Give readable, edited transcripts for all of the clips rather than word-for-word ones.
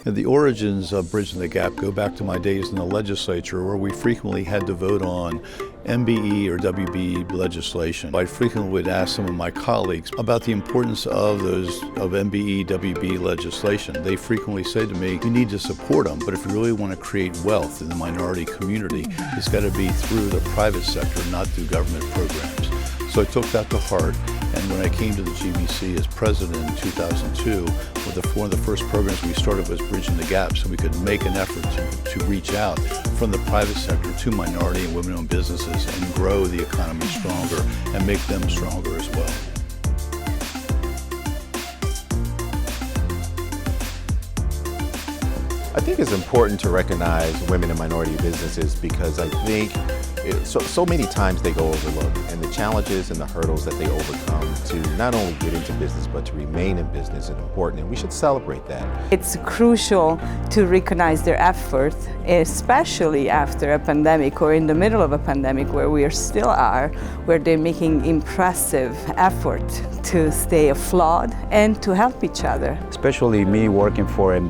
The origins of Bridging the Gap go back to my days in the legislature, where we frequently had to vote on MBE or WBE legislation. I frequently would ask some of my colleagues about the importance of MBE, WBE legislation. They frequently say to me, you need to support them, but if you really want to create wealth in the minority community, it's got to be through the private sector, not through government programs. So I took that to heart, and when I came to the GBC as president in 2002, one of the first programs we started was Bridging the Gap, so we could make an effort to reach out from the private sector to minority and women-owned businesses and grow the economy stronger and make them stronger as well. I think it's important to recognize women in minority businesses because I think so many times they go overlooked, and the challenges and the hurdles that they overcome to not only get into business but to remain in business is important, and we should celebrate that. It's crucial to recognize their effort, especially after a pandemic or in the middle of a pandemic where we still are, where they're making impressive effort to stay afloat and to help each other. Especially me working for a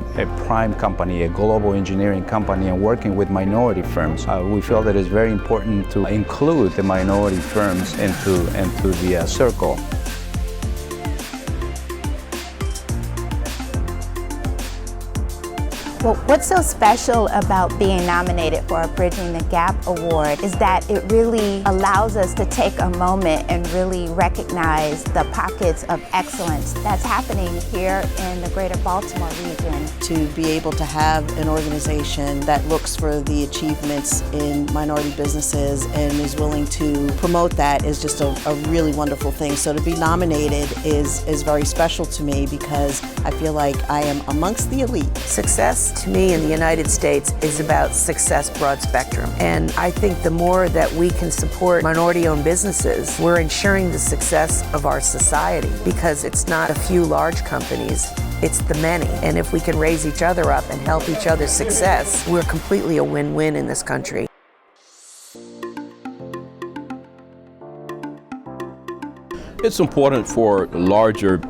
prime company, a global engineering company, and working with minority firms. We feel that it's very important to include the minority firms into the circle. Well, what's so special about being nominated for a Bridging the Gap Award is that it really allows us to take a moment and really recognize the pockets of excellence that's happening here in the Greater Baltimore region. To be able to have an organization that looks for the achievements in minority businesses and is willing to promote that is just a really wonderful thing. So to be nominated is very special to me because I feel like I am amongst the elite. Success to me in the United States is about success broad spectrum. And I think the more that we can support minority-owned businesses, we're ensuring the success of our society, because it's not a few large companies, it's the many. And if we can raise each other up and help each other's success, we're completely a win-win in this country. It's important for larger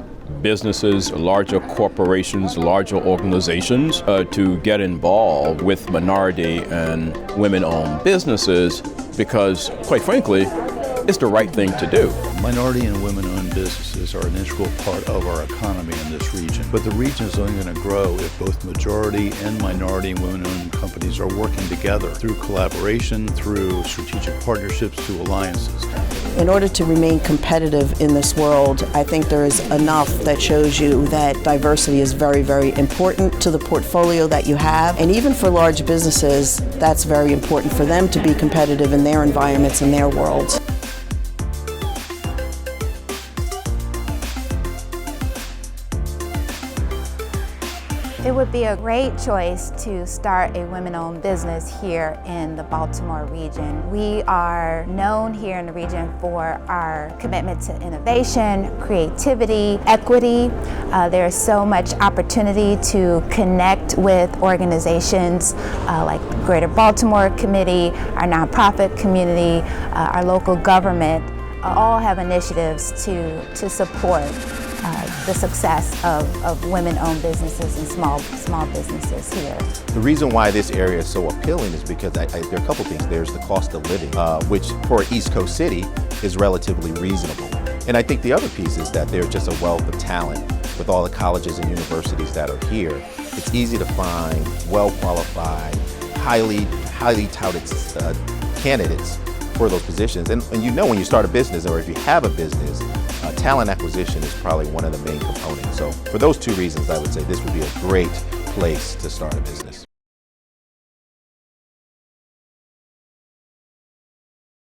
businesses, larger corporations, larger organizations to get involved with minority and women-owned businesses because, quite frankly, it's the right thing to do. Minority and women-owned businesses are an integral part of our economy in this region, but the region is only going to grow if both majority and minority and women-owned companies are working together through collaboration, through strategic partnerships, through alliances. In order to remain competitive in this world, I think there is enough that shows you that diversity is very, very important to the portfolio that you have. And even for large businesses, that's very important for them to be competitive in their environments, in their worlds. It would be a great choice to start a women-owned business here in the Baltimore region. We are known here in the region for our commitment to innovation, creativity, equity. There's so much opportunity to connect with organizations like the Greater Baltimore Committee, our nonprofit community, our local government. All have initiatives to support the success of women-owned businesses and small businesses here. The reason why this area is so appealing is because there are a couple things. There's the cost of living, which for an East Coast city is relatively reasonable. And I think the other piece is that there's just a wealth of talent with all the colleges and universities that are here. It's easy to find well-qualified, highly touted candidates for those positions. And you know when you start a business, or if you have a business, talent acquisition is probably one of the main components. So for those two reasons, I would say this would be a great place to start a business.